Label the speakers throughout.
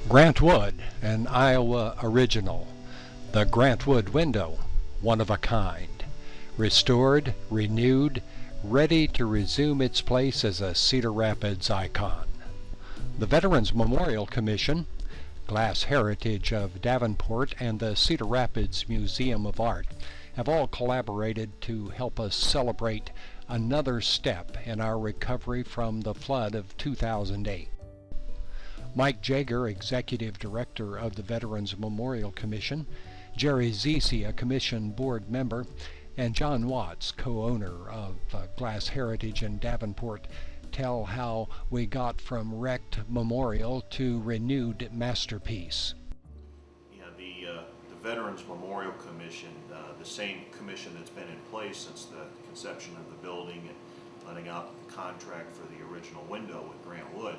Speaker 1: Grant Wood, an Iowa original. The Grant Wood window, one of a kind. Restored, renewed, ready to resume its place as a Cedar Rapids icon. The Veterans Memorial Commission, Glass Heritage of Davenport, and the Cedar Rapids Museum of Art have all collaborated to help us celebrate another step in our recovery from the flood of 2008. Mike Jager, Executive Director of the Veterans Memorial Commission, Jerry Zieze, a Commission Board member, and John Watts, co-owner of Glass Heritage in Davenport, tell how we got from wrecked memorial to renewed masterpiece.
Speaker 2: Yeah, the Veterans Memorial Commission, the same commission that's been in place since the conception of the building and letting out the contract for the original window with Grant Wood.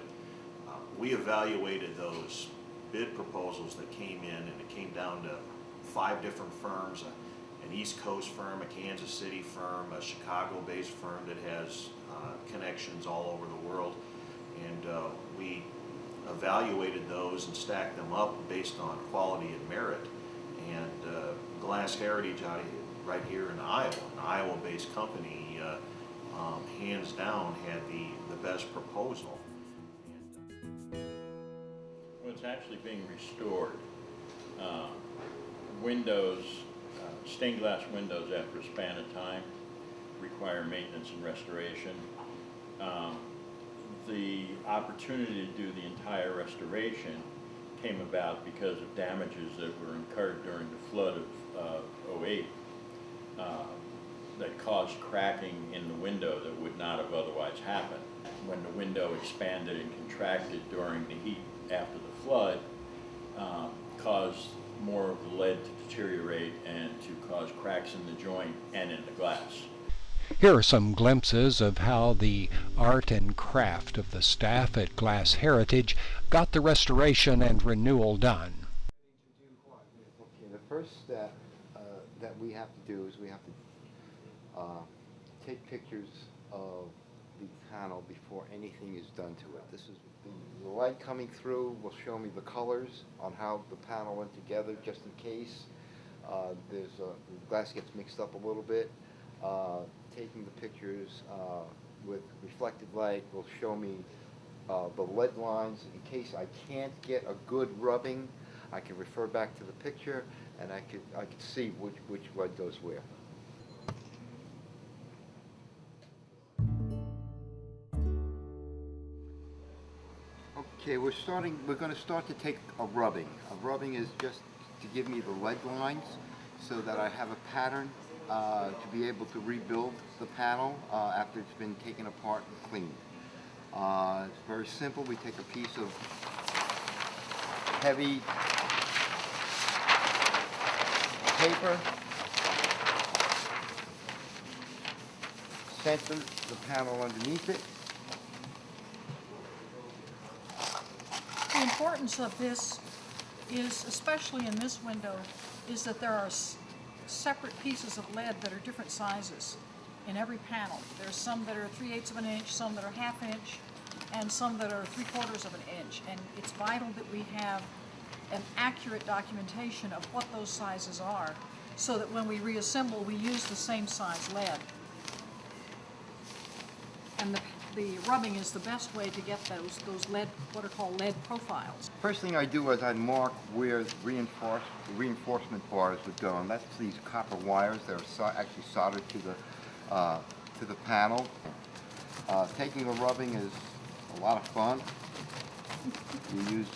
Speaker 2: We evaluated those bid proposals that came in, and it came down to 5 different firms, an East Coast firm, a Kansas City firm, a Chicago-based firm that has connections all over the world, and we evaluated those and stacked them up based on quality and merit. And Glass Heritage right here in Iowa, an Iowa-based company, hands down had the best proposal.
Speaker 3: Well, it's actually being restored. Windows, stained glass windows after a span of time require maintenance and restoration. The opportunity to do the entire restoration came about because of damages that were incurred during the flood of '08 that caused cracking in the window that would not have otherwise happened. When the window expanded and contracted during the heat after the flood, caused more of the lead to deteriorate and to cause cracks in the joint and in the glass.
Speaker 1: Here are some glimpses of how the art and craft of the staff at Glass Heritage got the restoration and renewal done.
Speaker 4: Okay, the first step that we have to do is we have to take pictures of the panel before anything is done to it. This is the light coming through will show me the colors on how the panel went together, just in case the glass gets mixed up a little bit. Taking the pictures with reflected light will show me the lead lines. In case I can't get a good rubbing, I can refer back to the picture and I could see which lead goes where. Okay, we're going to start to take a rubbing. A rubbing is just to give me the lead lines so that I have a pattern to be able to rebuild the panel after it's been taken apart and cleaned. It's very simple. We take a piece of heavy paper, center the panel underneath it.
Speaker 5: The importance of this is, especially in this window, is that there are separate pieces of lead that are different sizes in every panel. There's some that are 3/8 of an inch, some that are 1/2 inch, and some that are 3/4 of an inch. And it's vital that we have an accurate documentation of what those sizes are, so that when we reassemble, we use the same size lead. And the rubbing is the best way to get those lead, what are called lead profiles.
Speaker 4: First thing I do is I mark where the reinforcement bars would go, and that's these copper wires that are actually soldered to the panel. Taking the rubbing is a lot of fun. You use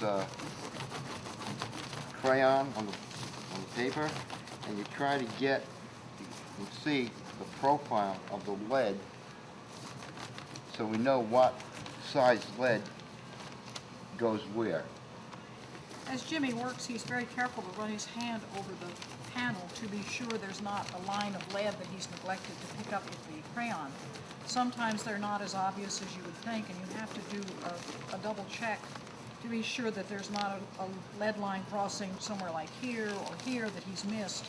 Speaker 4: crayon on the paper, and you try to get, you can see the profile of the lead, so we know what size lead goes where.
Speaker 5: As Jimmy works, he's very careful to run his hand over the panel to be sure there's not a line of lead that he's neglected to pick up with the crayon. Sometimes they're not as obvious as you would think, and you have to do a double check to be sure that there's not a lead line crossing somewhere like here or here that he's missed.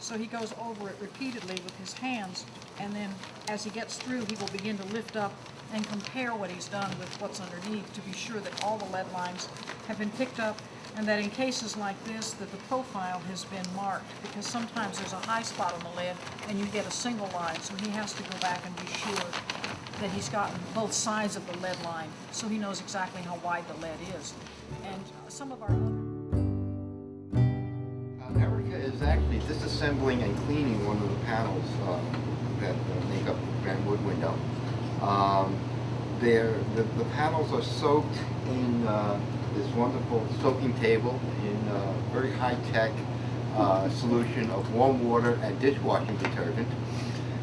Speaker 5: So he goes over it repeatedly with his hands, and then as he gets through, he will begin to lift up and compare what he's done with what's underneath to be sure that all the lead lines have been picked up, and that in cases like this, that the profile has been marked, because sometimes there's a high spot on the lead and you get a single line, so he has to go back and be sure that he's gotten both sides of the lead line, so he knows exactly how wide the lead is. And some of our
Speaker 4: Erica is actually disassembling and cleaning one of the panels that make up the Grand Wood window. The panels are soaked in this wonderful soaking table in very high-tech solution of warm water and dishwashing detergent.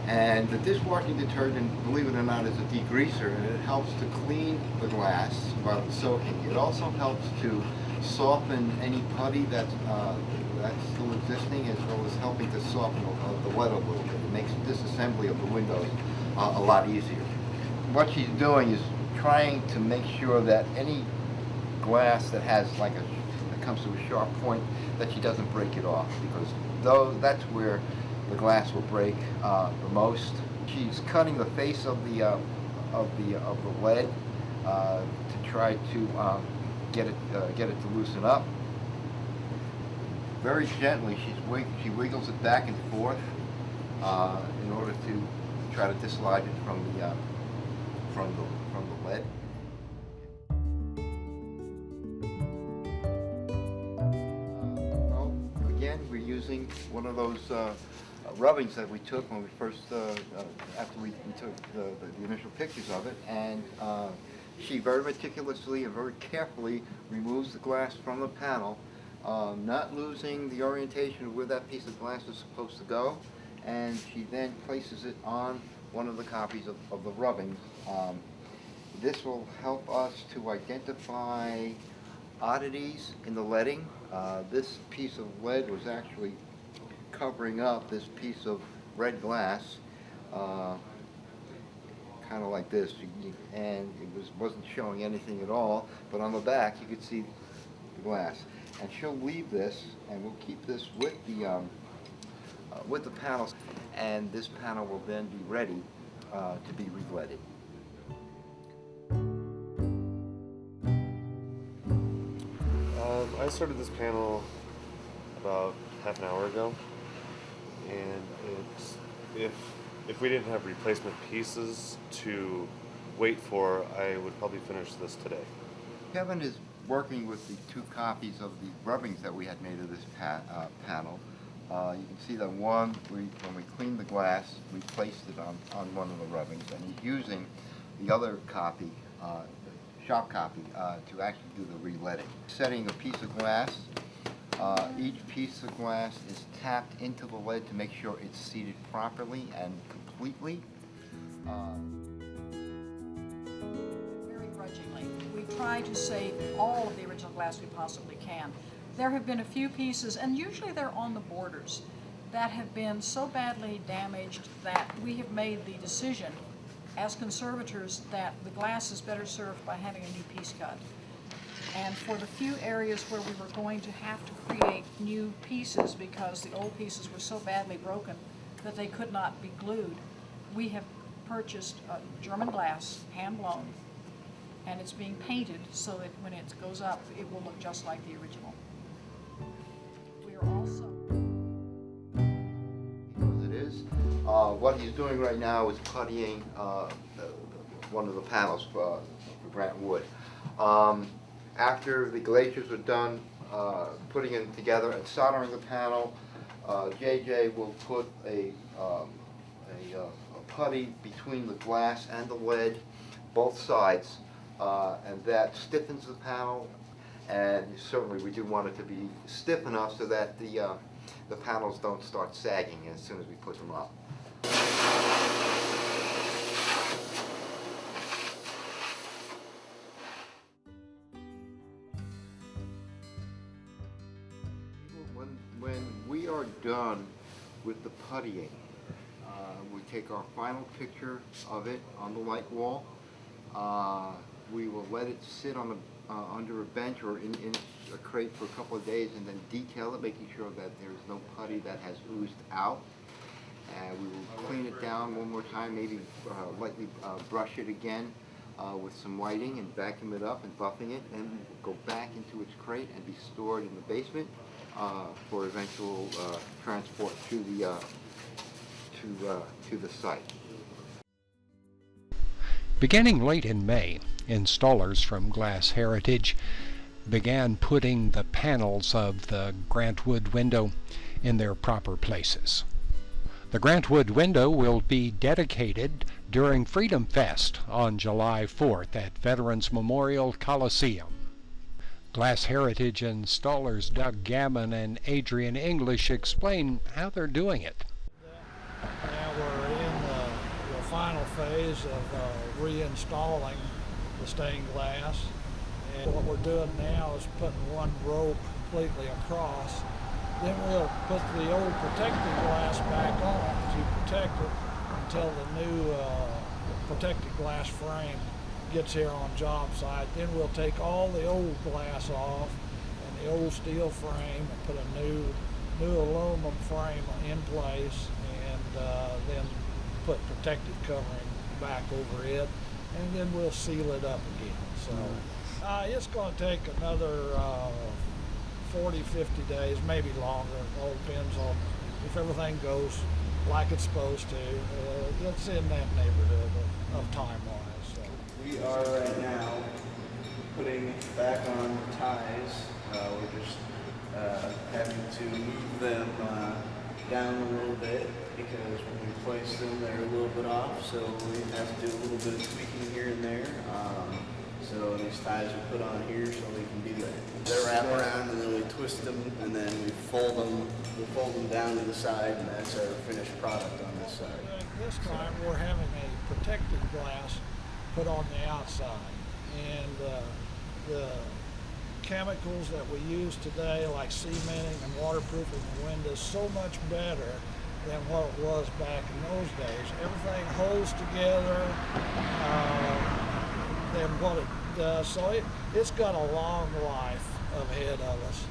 Speaker 4: And the dishwashing detergent, believe it or not, is a degreaser, and it helps to clean the glass while it's soaking. It also helps to soften any putty that's still existing, as well as helping to soften the lead a little bit. It makes disassembly of the windows a lot easier. What she's doing is trying to make sure that any glass that has that comes to a sharp point, that she doesn't break it off, because that's where the glass will break the most. She's cutting the face of the lead to try to get it to loosen up. Very gently, she wiggles it back and forth in order to try to dislodge it from the lead. Well, again, we're using one of those rubbings that we took when we first, after we took the initial pictures of it, and she very meticulously and very carefully removes the glass from the panel, not losing the orientation of where that piece of glass is supposed to go, and she then places it on one of the copies of the rubbings. This will help us to identify oddities in the leading. This piece of lead was actually covering up this piece of red glass, kind of like this, and it wasn't showing anything at all, but on the back you could see the glass. And she'll leave this, and we'll keep this with the panels, and this panel will then be ready to be re-leaded.
Speaker 6: I started this panel about half an hour ago, and if we didn't have replacement pieces to wait for, I would probably finish this today.
Speaker 4: Kevin is working with the two copies of the rubbings that we had made of this panel. You can see that when we cleaned the glass, we placed it on one of the rubbings, and he's using the other copy, shop copy, to actually do the re-leading. Setting a piece of glass, each piece of glass is tapped into the lead to make sure it's seated properly and completely.
Speaker 5: very grudgingly, we try to save all of the original glass we possibly can. There have been a few pieces, and usually they're on the borders, that have been so badly damaged that we have made the decision as conservators that the glass is better served by having a new piece cut. And for the few areas where we were going to have to create new pieces because the old pieces were so badly broken that they could not be glued, we have purchased German glass, hand-blown, and it's being painted so that when it goes up, it will look just like the original. We are also...
Speaker 4: As it is, what he's doing right now is puttying one of the panels for Grant Wood. After the glaciers are done putting it together and soldering the panel, JJ will put a putty between the glass and the lead, both sides, and that stiffens the panel. And certainly we do want it to be stiff enough so that the panels don't start sagging as soon as we put them up. When we are done with the puttying, we take our final picture of it on the light wall. We will let it sit on under a bench or in a crate for a couple of days, and then detail it, making sure that there's no putty that has oozed out. And we will clean it down one more time, maybe lightly brush it again with some whiting and vacuum it up and buffing it, and go back into its crate and be stored in the basement for eventual transport to the site.
Speaker 1: Beginning late in May, installers from Glass Heritage began putting the panels of the Grant Wood window in their proper places. The Grant Wood window will be dedicated during Freedom Fest on July 4th at Veterans Memorial Coliseum. Glass Heritage installers Doug Gammon and Adrian English explain how they're doing it.
Speaker 7: Now we're in the final phase of reinstalling the stained glass. And what we're doing now is putting one row completely across. Then we'll put the old protected glass back on to protect it until the new protected glass frame gets here on job site. Then we'll take all the old glass off and the old steel frame and put a new aluminum frame in place, and then put protective covering back over it, and then we'll seal it up again. So it's going to take another 40, 50 days, maybe longer. It all depends on if everything goes like it's supposed to. It's in that neighborhood of time-wise. So.
Speaker 8: We are right now putting back on ties. We're just having to move them down a little bit because when we place them, they're a little bit off. So we have to do a little bit of tweaking here and there. So these ties are put on here so they can be they wrap around, and then we twist them, and then we fold them down to the side, and that's our finished product on this side.
Speaker 7: This time we're having a protected glass put on the outside, and the chemicals that we use today, like cementing and waterproofing the windows, so much better than what it was back in those days. Everything holds together than what it does, so it's got a long life ahead of us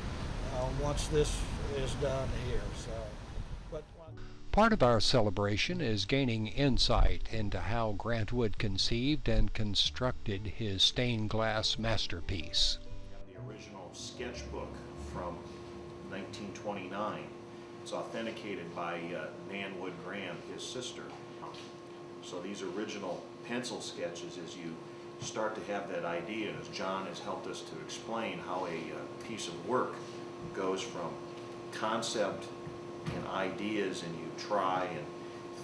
Speaker 7: once this is done here.
Speaker 1: Part of our celebration is gaining insight into how Grant Wood conceived and constructed his stained glass masterpiece.
Speaker 2: The original sketchbook from 1929. It's authenticated by Nan Wood Graham, his sister. So these original pencil sketches, as you start to have that idea, as John has helped us to explain how a piece of work goes from concept and ideas, and you try and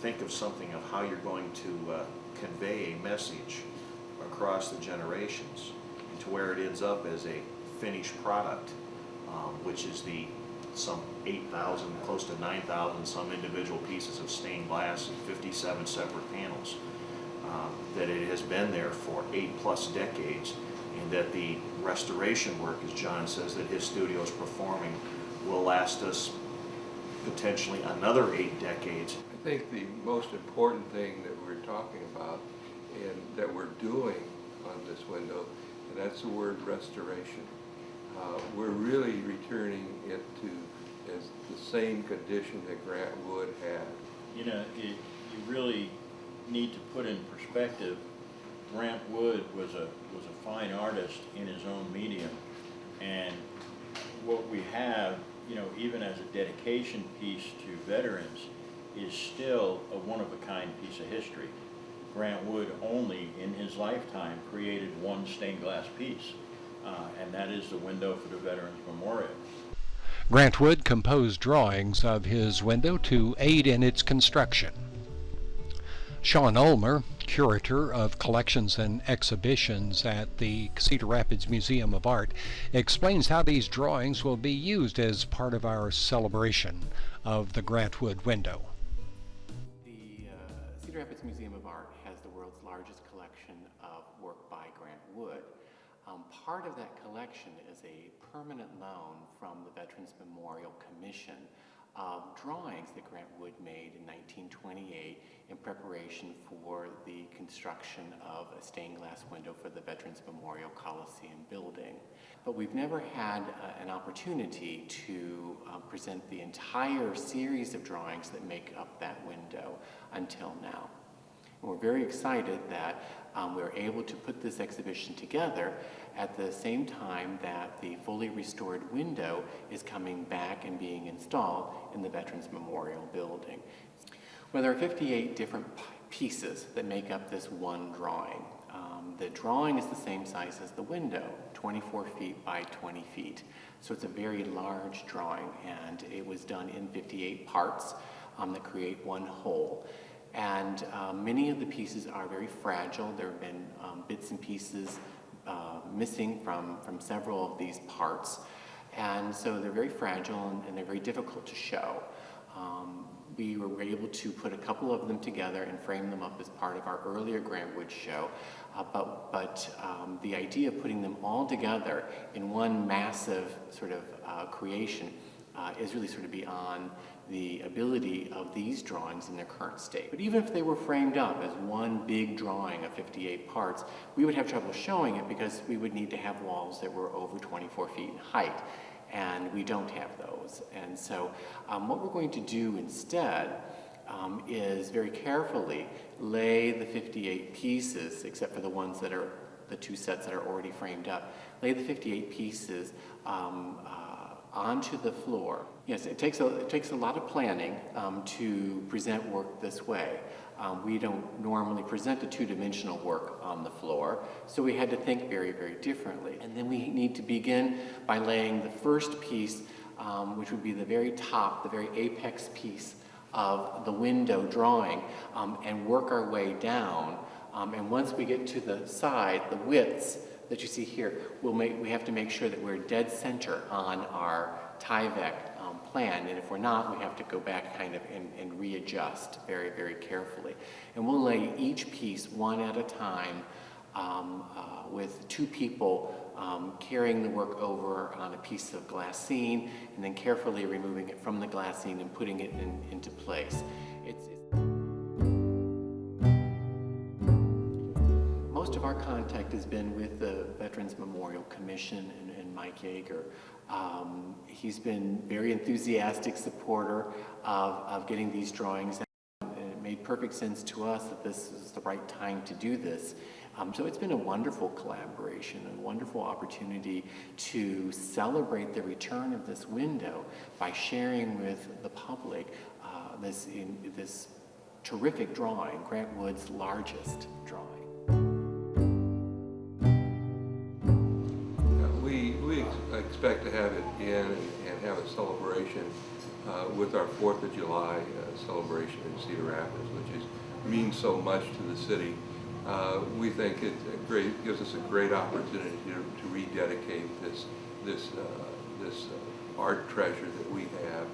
Speaker 2: think of something of how you're going to convey a message across the generations, and to where it ends up as a finished product, which is some 8,000, close to 9,000 some individual pieces of stained glass and 57 separate panels. That it has been there for 8+ decades, and that the restoration work, as John says, that his studio is performing will last us potentially another 8 decades.
Speaker 9: I think the most important thing that we're talking about and that we're doing on this window, and that's the word restoration. We're really returning it to as the same condition that Grant Wood had.
Speaker 3: You know, you really need to put in perspective, Grant Wood was a fine artist in his own medium, and what we have, you know, even as a dedication piece to veterans, is still a one-of-a-kind piece of history. Grant Wood only in his lifetime created one stained glass piece, and that is the window for the Veterans Memorial.
Speaker 1: Grant Wood composed drawings of his window to aid in its construction. Sean Ulmer, Curator of Collections and Exhibitions at the Cedar Rapids Museum of Art, explains how these drawings will be used as part of our celebration of the Grant Wood window.
Speaker 10: The Cedar Rapids Museum of Art has the world's largest collection of work by Grant Wood. Part of that collection is a permanent loan from the Veterans Memorial Commission of drawings that Grant Wood made in 1928 in preparation for the construction of a stained glass window for the Veterans Memorial Coliseum building. But we've never had an opportunity to present the entire series of drawings that make up that window until now. And we're very excited that we're able to put this exhibition together at the same time that the fully restored window is coming back and being installed in the Veterans Memorial Building. Well, there are 58 different pieces that make up this one drawing. The drawing is the same size as the window, 24 feet by 20 feet. So it's a very large drawing, and it was done in 58 parts that create one whole. And many of the pieces are very fragile. There have been bits and pieces missing from several of these parts. And so they're very fragile and they're very difficult to show. We were able to put a couple of them together and frame them up as part of our earlier Grant Wood show. But the idea of putting them all together in one massive sort of creation is really sort of beyond the ability of these drawings in their current state. But even if they were framed up as one big drawing of 58 parts, we would have trouble showing it because we would need to have walls that were over 24 feet in height, and we don't have those. And so what we're going to do instead is very carefully lay the 58 pieces, except for the ones that are the two sets that are already framed up, lay the 58 pieces onto the floor. Yes, it takes a lot of planning to present work this way. We don't normally present a two-dimensional work on the floor, so we had to think very, very differently. And then we need to begin by laying the first piece, which would be the very top, the very apex piece of the window drawing, and work our way down. And once we get to the side, the widths that you see here, we have to make sure that we're dead center on our Tyvek plan, and if we're not, we have to go back kind of and readjust very, very carefully. And we'll lay each piece one at a time with two people carrying the work over on a piece of glassine and then carefully removing it from the glassine and putting it into place. Most of our contact has been with the Veterans Memorial Commission and Mike Jager. He's been very enthusiastic supporter of getting these drawings out, and it made perfect sense to us that this is the right time to do this. So it's been a wonderful collaboration, a wonderful opportunity to celebrate the return of this window by sharing with the public this terrific drawing, Grant Wood's largest drawing.
Speaker 9: We expect to have it in and have a celebration with our 4th of July celebration in Cedar Rapids, which means so much to the city. We think it gives us a great opportunity to rededicate this art treasure that we have,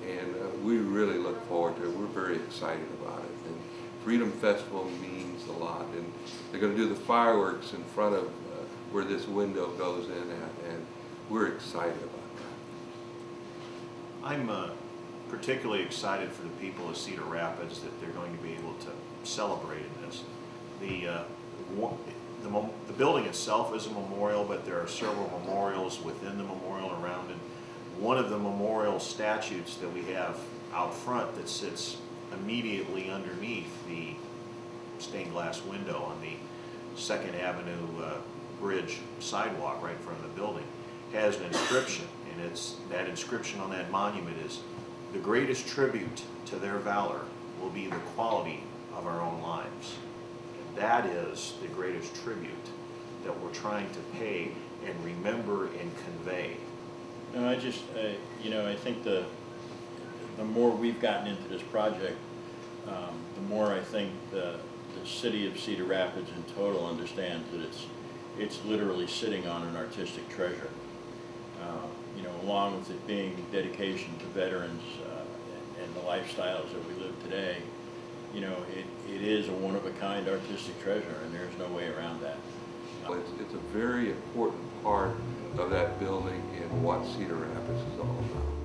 Speaker 9: and we really look forward to it. We're very excited about it, and Freedom Festival means a lot, and they're going to do the fireworks in front of where this window goes in at, and we're excited about that.
Speaker 2: I'm particularly excited for the people of Cedar Rapids that they're going to be able to celebrate in this. The building itself is a memorial, but there are several memorials within the memorial around it. One of the memorial statues that we have out front that sits immediately underneath the stained glass window on the 2nd Avenue bridge sidewalk right in front of the building has an inscription, and that inscription on that monument is, "The greatest tribute to their valor will be the quality of our own lives." And that is the greatest tribute that we're trying to pay and remember and convey.
Speaker 3: No, I think the more we've gotten into this project, the more I think the city of Cedar Rapids in total understands that it's literally sitting on an artistic treasure. Along with it being dedication to veterans and the lifestyles that we live today, it is a one-of-a-kind artistic treasure, and there's no way around that.
Speaker 9: It's a very important part of that building and what Cedar Rapids is all about.